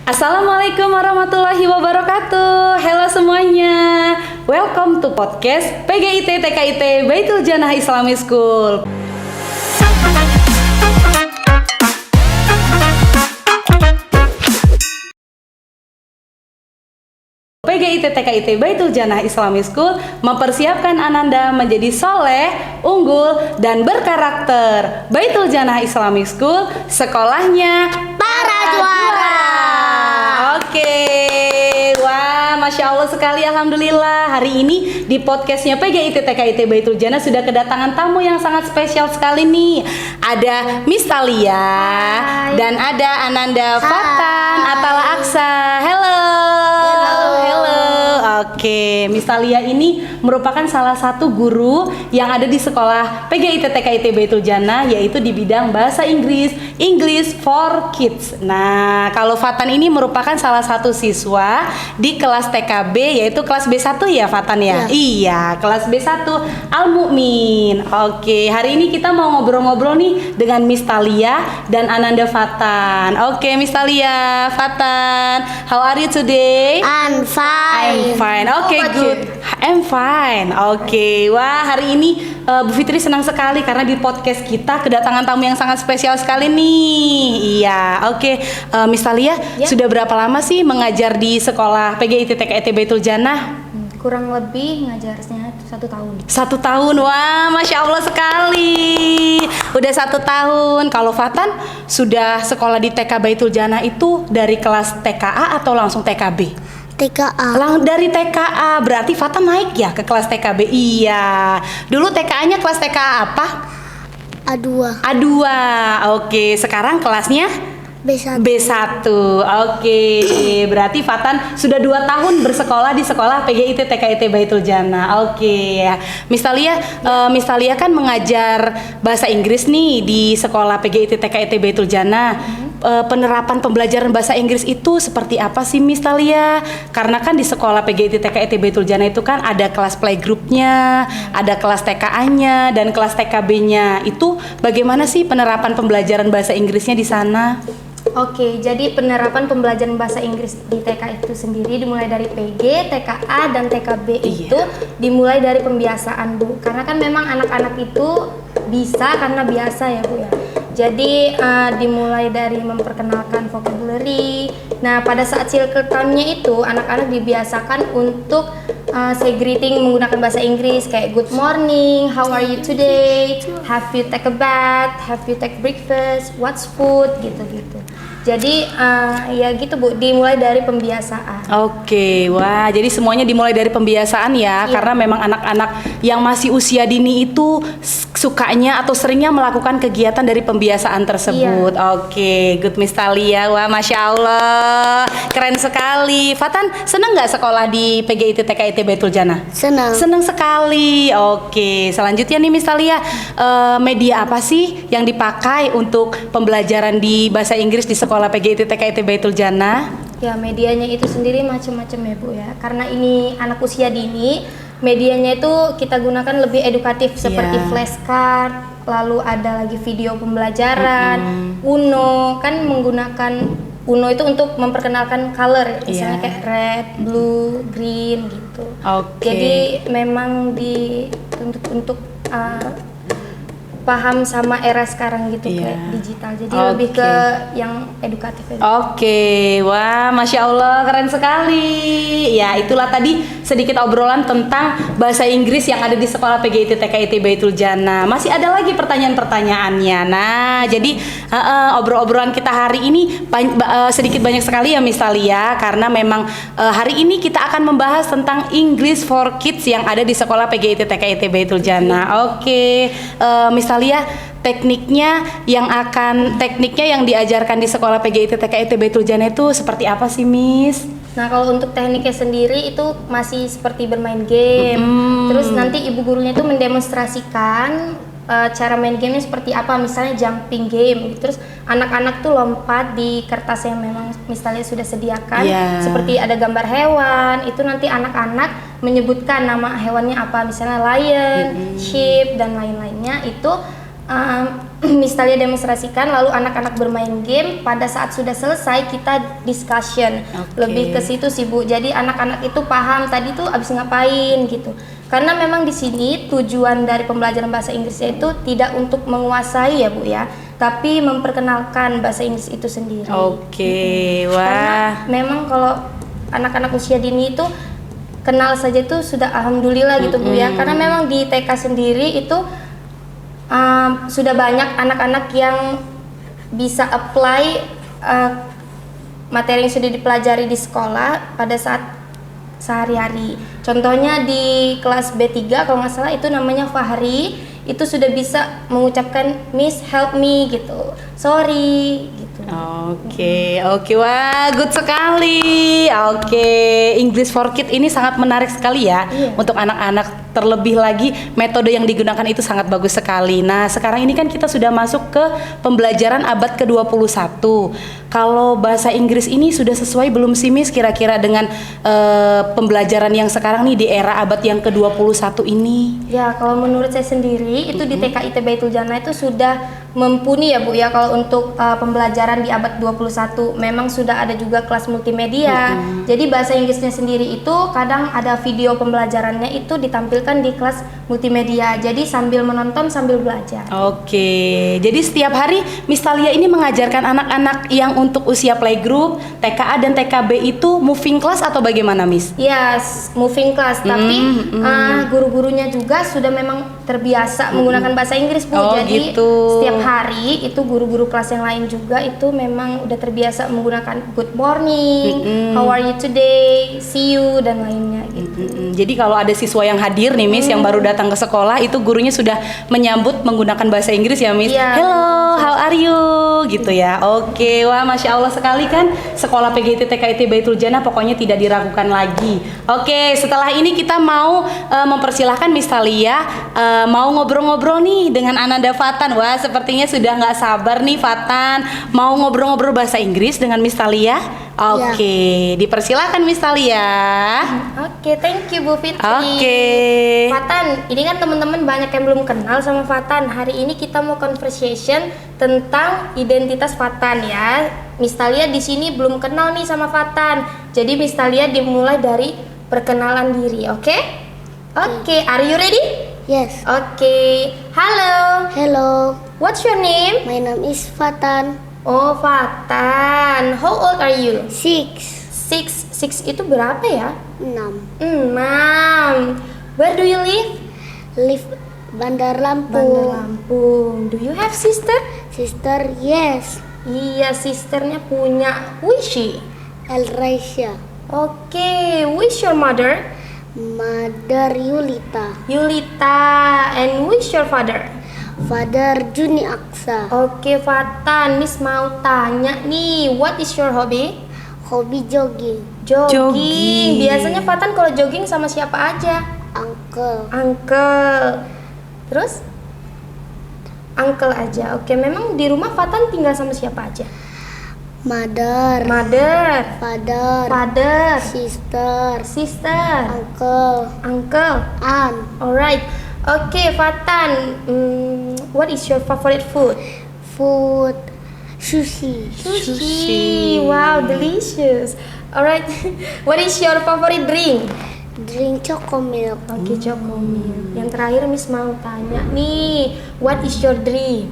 Assalamualaikum warahmatullahi wabarakatuh. Halo semuanya. Welcome to podcast PGIT TKIT Baitul Jannah Islamic School. PGIT TKIT Baitul Jannah Islamic School mempersiapkan Ananda menjadi soleh, unggul, dan berkarakter. Baitul Jannah Islamic School, sekolahnya para juara. Oke, wah, masya Allah sekali, alhamdulillah. Hari ini di podcastnya PGIT TKIT Baitul Jannah sudah kedatangan tamu yang sangat spesial sekali nih. Ada Miss Thalia dan ada Ananda Fatan Atala Aksa. Hello. Oke, Miss Thalia ini merupakan salah satu guru yang ada di sekolah PGIT TKIT Baitul Jannah, yaitu di bidang bahasa Inggris, English for Kids. Nah, kalau Fatan ini merupakan salah satu siswa di kelas TKB, yaitu kelas B1 ya Fatan ya? Iya, kelas B1 Al-Mu'min. Oke, hari ini kita mau ngobrol-ngobrol nih dengan Miss Thalia dan Ananda Fatan. Oke, Miss Thalia, Fatan, how are you today? I'm fine. Oke, good. I'm fine. Oke. Wah, hari ini Bu Fitri senang sekali karena di podcast kita kedatangan tamu yang sangat spesial sekali nih. Iya, oke. Miss Thalia, sudah berapa lama sih mengajar di sekolah PGIT TKIT Baitul Jannah? Kurang lebih ngajarnya 1 tahun. 1 tahun, wah, masya Allah sekali. Udah 1 tahun. Kalau Fatan sudah sekolah di TK Baitul Jannah itu dari kelas TKA atau langsung TKB? TKA. Dari TKA, berarti Fatan naik ya ke kelas TKB. Iya. Dulu TKA-nya kelas TKA apa? A2. A2. Oke, sekarang kelasnya B1. B1. Oke. Berarti Fatan sudah 2 tahun bersekolah di sekolah PGIT TKIT Baitul Jannah. Oke. Miss Thalia, Miss Thalia kan mengajar bahasa Inggris nih di sekolah PGIT TKIT Baitul Jannah. Penerapan pembelajaran bahasa Inggris itu seperti apa sih Miss Thalia? Karena kan di sekolah PGIT TKIT Baitul Jannah itu kan ada kelas playgroup-nya, ada kelas TKA-nya dan kelas TKB-nya. Itu bagaimana sih penerapan pembelajaran bahasa Inggrisnya di sana? Oke, jadi penerapan pembelajaran bahasa Inggris di TK itu sendiri dimulai dari PG, TKA, dan TKB itu dimulai dari pembiasaan, Bu. Karena kan memang anak-anak itu bisa karena biasa ya, Bu ya. Jadi dimulai dari memperkenalkan vocabulary. Nah, pada saat circle time-nya itu anak-anak dibiasakan untuk say greeting menggunakan bahasa Inggris kayak good morning, how are you today, have you take a bath, have you take breakfast, what's food, gitu-gitu. Jadi ya gitu Bu, dimulai dari pembiasaan. Oke, wah, jadi semuanya dimulai dari pembiasaan ya, karena memang anak-anak yang masih usia dini itu sukanya atau seringnya melakukan kegiatan dari pembiasaan tersebut. Oke, good Miss Thalia, wah, masya Allah, keren sekali. Fatan, seneng nggak sekolah di PGIT TKIT Baitul Jannah? Senang. Seneng sekali. Oke, selanjutnya nih Miss Thalia, media apa sih yang dipakai untuk pembelajaran di bahasa Inggris di sekolah PGIT TKIT Baitul Jannah? Ya, medianya itu sendiri macam-macam ya Bu ya. Karena ini anak usia dini, medianya itu kita gunakan lebih edukatif seperti flashcard, lalu ada lagi video pembelajaran, Uno, kan menggunakan Uno itu untuk memperkenalkan color, misalnya kayak red, blue, green gitu. Jadi memang dituntut untuk paham sama era sekarang gitu, kayak digital. Jadi lebih ke yang edukatif. Oke, wah, masya Allah, keren sekali. Ya, itulah tadi sedikit obrolan tentang bahasa Inggris yang ada di sekolah PGIT TKIT Baitul Jannah. Masih ada lagi pertanyaan-pertanyaannya. Nah, jadi obrol-obrolan kita hari ini sedikit banyak sekali ya Miss Thalia, karena memang hari ini kita akan membahas tentang English for Kids yang ada di sekolah PGIT TKIT Baitul Jannah. Oke, Miss Thalia, tekniknya yang diajarkan di sekolah PGIT TKIT Baitul Jannah itu seperti apa sih Miss? Nah, kalau untuk tekniknya sendiri itu masih seperti bermain game. Terus nanti ibu gurunya itu mendemonstrasikan cara main gamenya seperti apa, misalnya jumping game. Terus anak-anak tuh lompat di kertas yang memang misalnya sudah sediakan, seperti ada gambar hewan. Itu nanti anak-anak menyebutkan nama hewannya apa, misalnya lion, sheep, dan lain-lainnya. Itu Miss Thalia demonstrasikan, lalu anak-anak bermain game. Pada saat sudah selesai kita discussion. Lebih ke situ sih Bu. Jadi anak-anak itu paham tadi tuh abis ngapain gitu. Karena memang di sini tujuan dari pembelajaran bahasa Inggrisnya itu tidak untuk menguasai ya Bu ya, tapi memperkenalkan bahasa Inggris itu sendiri. Oke, wah. Karena memang kalau anak-anak usia dini itu kenal saja itu sudah alhamdulillah gitu Bu ya. Karena memang di TK sendiri itu sudah banyak anak-anak yang bisa apply materi yang sudah dipelajari di sekolah pada saat sehari-hari. Contohnya di kelas B3 kalau nggak salah itu namanya Fahri, itu sudah bisa mengucapkan Miss help me gitu, sorry gitu. Oke, wah, good sekali. English for Kids ini sangat menarik sekali ya untuk anak-anak. Terlebih lagi metode yang digunakan itu sangat bagus sekali. Nah, sekarang ini kan kita sudah masuk ke pembelajaran abad ke-21. Kalau bahasa Inggris ini sudah sesuai belum sih Miss kira-kira dengan pembelajaran yang sekarang nih di era abad yang ke-21 ini? Ya, kalau menurut saya sendiri itu di TKIT Baitul Jannah itu sudah mumpuni ya Bu ya. Kalau untuk pembelajaran di abad 21 memang sudah ada juga kelas multimedia. Jadi bahasa Inggrisnya sendiri itu kadang ada video pembelajarannya itu ditampilkan di kelas multimedia. Jadi sambil menonton sambil belajar. Oke, jadi setiap hari Miss Thalia ini mengajarkan anak-anak yang untuk usia playgroup, TKA dan TKB itu moving class atau bagaimana Miss? Yes, moving class. Tapi guru-gurunya juga sudah memang terbiasa menggunakan bahasa Inggris Bu. Jadi setiap hari itu guru-guru kelas yang lain juga itu memang udah terbiasa menggunakan good morning, how are you today, see you dan lainnya gitu. Jadi kalau ada siswa yang hadir nih Miss yang baru datang ke sekolah itu gurunya sudah menyambut menggunakan bahasa Inggris ya Miss. Hello, how are you gitu ya. Oke, wah Masya Allah sekali kan sekolah PGIT TKIT Baitul Jannah pokoknya tidak diragukan lagi. Oke, setelah ini kita mau mempersilahkan Miss Thalia mau ngobrol-ngobrol nih dengan Ananda Fatan. Wah, sepertinya sudah nggak sabar nih Fatan mau ngobrol-ngobrol bahasa Inggris dengan Miss Thalia. Oke, dipersilakan Miss Thalia. Oke, thank you Bu Fitri. Oke. Fatan, ini kan teman-teman banyak yang belum kenal sama Fatan. Hari ini kita mau conversation tentang identitas Fatan ya. Miss Thalia di sini belum kenal nih sama Fatan. Jadi Miss Thalia dimulai dari perkenalan diri, oke? Oke, are you ready? Yes. Oke. Halo. Hello. What's your name? My name is Fatan. Oh, Fatan. How old are you? 6. Six itu berapa ya? 6. 6. Where do you live? Live Bandar Bandar Lampung. Lampung. Do you have sister? Sister, yes. Iya, sisternya punya. Who is she? El Raisya. Oke, who is your mother? Mother Yulita. Yulita. And who is your father? Father Juni Aksa. Oke, Fatan, Miss mau tanya nih, what is your hobby? Hobi jogging. Jogging. Biasanya Fatan kalau jogging sama siapa aja? Uncle. Uncle. Terus? Uncle aja. Oke, memang di rumah Fatan tinggal sama siapa aja? Mother. Mother. Father. Sister. Uncle. Uncle. Aunt. Alright. Oke, Fatan. What is your favorite food? Food. Sushi. Sushi. Wow, delicious. Alright. What is your favorite drink? Drink Chocomilk. Oke, Chocomilk. Yang terakhir Miss mau tanya nih, what is your dream?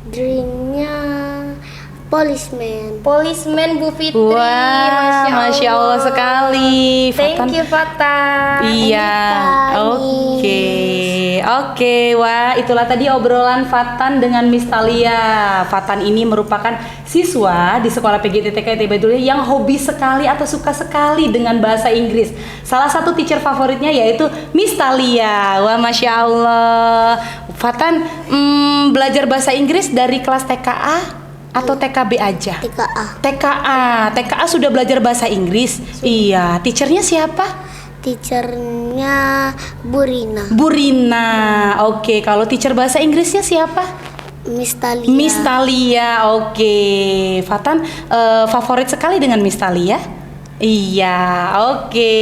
Drinknya policeman. Policeman Bu Fitri. Wah, Masya Allah sekali. Thank you Fatan. Iya, oke, wah itulah tadi obrolan Fatan dengan Miss Thalia. Fatan ini merupakan siswa di sekolah PGIT TKIT Baitul yang hobi sekali atau suka sekali dengan bahasa Inggris. Salah satu teacher favoritnya yaitu Miss Thalia. Wah, Masya Allah. Fatan belajar bahasa Inggris dari kelas TKA atau TKB aja? TKA sudah belajar bahasa Inggris. Iya, teachernya siapa? Teachernya Burina. Oke, kalau teacher bahasa Inggrisnya siapa? Miss Thalia. Miss Thalia. Oke, Fatan favorit sekali dengan Miss Thalia. Iya, oke.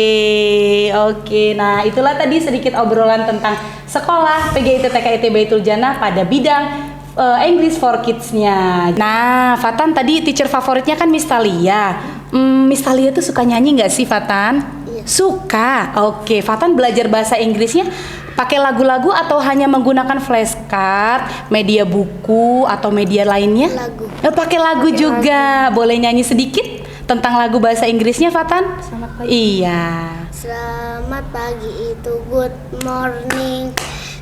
Nah, itulah tadi sedikit obrolan tentang sekolah PGIT TKIT Baitul Jannah pada bidang English for Kids-nya. Nah, Fatan tadi teacher favoritnya kan Miss Thalia. Miss Thalia tuh suka nyanyi nggak sih, Fatan? Iya. Suka. Oke, Fatan belajar bahasa Inggrisnya pakai lagu-lagu atau hanya menggunakan flashcard, media buku atau media lainnya? Lagu. Pakai lagu juga. Boleh nyanyi sedikit tentang lagu bahasa Inggrisnya, Fatan? Selamat pagi. Iya. Selamat pagi itu good morning.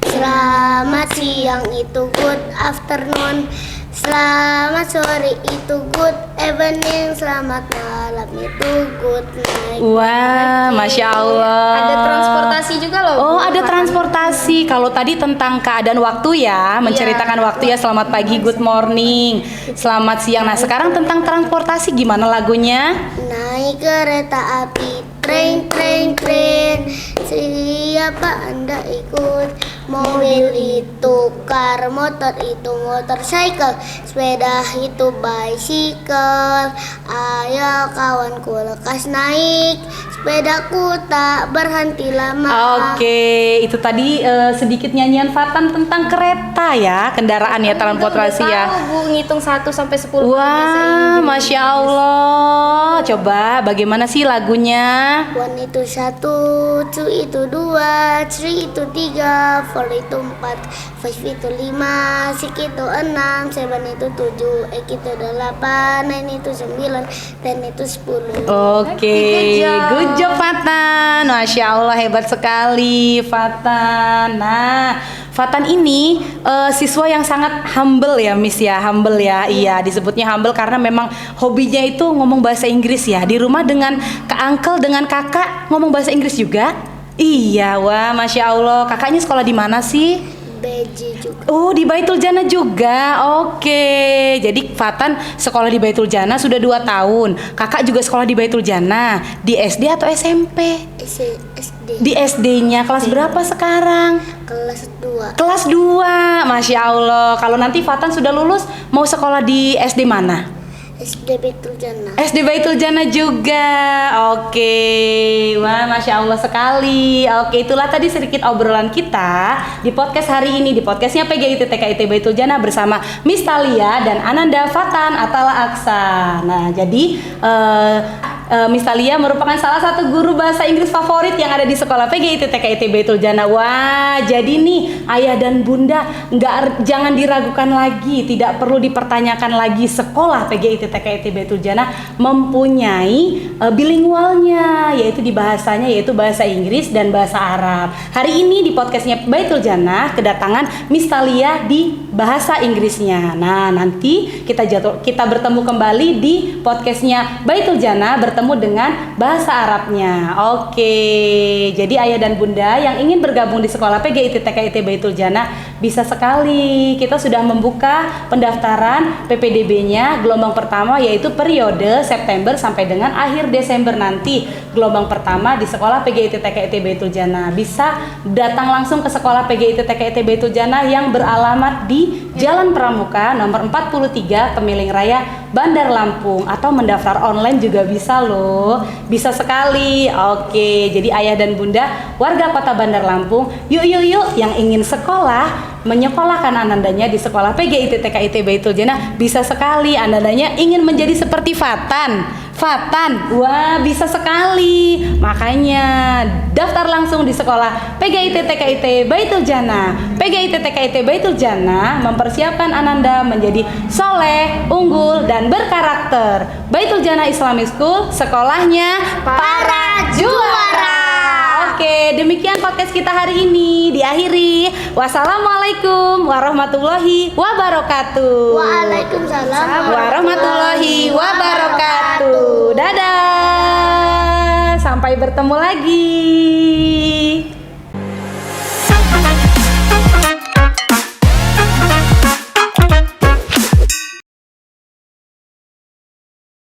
Selamat siang itu good afternoon. Selamat sore itu good evening. Selamat malam itu good night. Wah, Masya Allah. Ada transportasi juga loh. Oh, Bu. ada transportasi. Kalau tadi tentang keadaan waktu ya, menceritakan waktu ya, selamat pagi, good morning, selamat siang. Nah, sekarang tentang transportasi gimana lagunya? Naik kereta api, tren, tren, tren. Siapa Anda ikut? Mobil itu car, motor itu motorcycle, sepeda itu bicycle. Ayo kawanku lekas naik, sepedaku tak berhenti lama. Oke, itu tadi sedikit nyanyian Fatan tentang kereta ya, kendaraan ya, transportasi ya. Tahu Bu ngitung 1 sampai 10 Wah, Masya Allah. Coba bagaimana sih lagunya? One itu 1, two itu 2, three itu 3, four itu 4, five itu 5, six itu 6, seven itu 7, eight itu 8, nine itu 9, ten itu 10. Oke, good job Fatan. Masya Allah, hebat sekali Fatan. Nah, Fatan ini siswa yang sangat humble ya, Miss ya, humble ya. Iya, disebutnya humble karena memang hobinya itu ngomong bahasa Inggris ya. Di rumah dengan Kak Uncle, dengan kakak ngomong bahasa Inggris juga. Iya, wah, Masya Allah. Kakaknya sekolah di mana sih? BJ juga. Oh, di Baitul Jannah juga. Oke. Jadi Fatan sekolah di Baitul Jannah sudah 2 tahun. Kakak juga sekolah di Baitul Jannah. Di SD atau SMP? SD Di SD-nya kelas berapa sekarang? kelas 2. Kelas 2. Masya Allah. Kalau nanti Fatan sudah lulus, mau sekolah di SD mana? SD Baitul Jannah. SD Baitul Jannah juga. Oke. Wah, Masya Allah sekali. Oke, itulah tadi sedikit obrolan kita di podcast hari ini, di podcastnya PGIT TKIT Baitul Jannah bersama Miss Thalia dan Ananda Fatan Atala Aksa. Nah, jadi Miss Thalia merupakan salah satu guru bahasa Inggris favorit yang ada di sekolah PGIT TKIT Baitul Jannah. Wah, jadi nih ayah dan bunda jangan diragukan lagi, tidak perlu dipertanyakan lagi, sekolah PGIT TKIT Baitul Jannah mempunyai bilingualnya, yaitu di bahasanya yaitu bahasa Inggris dan bahasa Arab. Hari ini di podcastnya Baitul Jannah kedatangan Miss Thalia di bahasa Inggrisnya. Nah, nanti kita bertemu kembali di podcastnya Baitul Jannah bertemu dengan bahasa Arabnya. Oke, jadi ayah dan bunda yang ingin bergabung di sekolah PGIT TKIT Baitul Jannah bisa sekali. Kita sudah membuka pendaftaran PPDB-nya gelombang pertama, yaitu periode September sampai dengan akhir Desember nanti. Gelombang pertama di sekolah PGIT TKIT Baitul Jannah. Bisa datang langsung ke sekolah PGIT TKIT Baitul Jannah yang beralamat di Jalan Pramuka nomor 43 Kemiling Raya, Bandar Lampung, atau mendaftar online juga bisa loh. Bisa sekali. Oke, jadi ayah dan bunda warga kota Bandar Lampung, yuk yang ingin sekolah, menyekolahkan anandanya di sekolah PGIT TKIT Baitul Jannah, bisa sekali. Anandanya ingin menjadi seperti Fatan, wah bisa sekali. Makanya daftar langsung di sekolah PGIT TKIT Baitul Jannah. PGIT TKIT Baitul Jannah mempersiapkan Ananda menjadi soleh, unggul, dan berkarakter. Baitul Jannah Islamic School, sekolahnya para juara. Oke, demikian podcast kita hari ini diakhiri. Wassalamualaikum warahmatullahi wabarakatuh. Waalaikumsalam Warahmatullahi wabarakatuh. Dadah. Sampai bertemu lagi.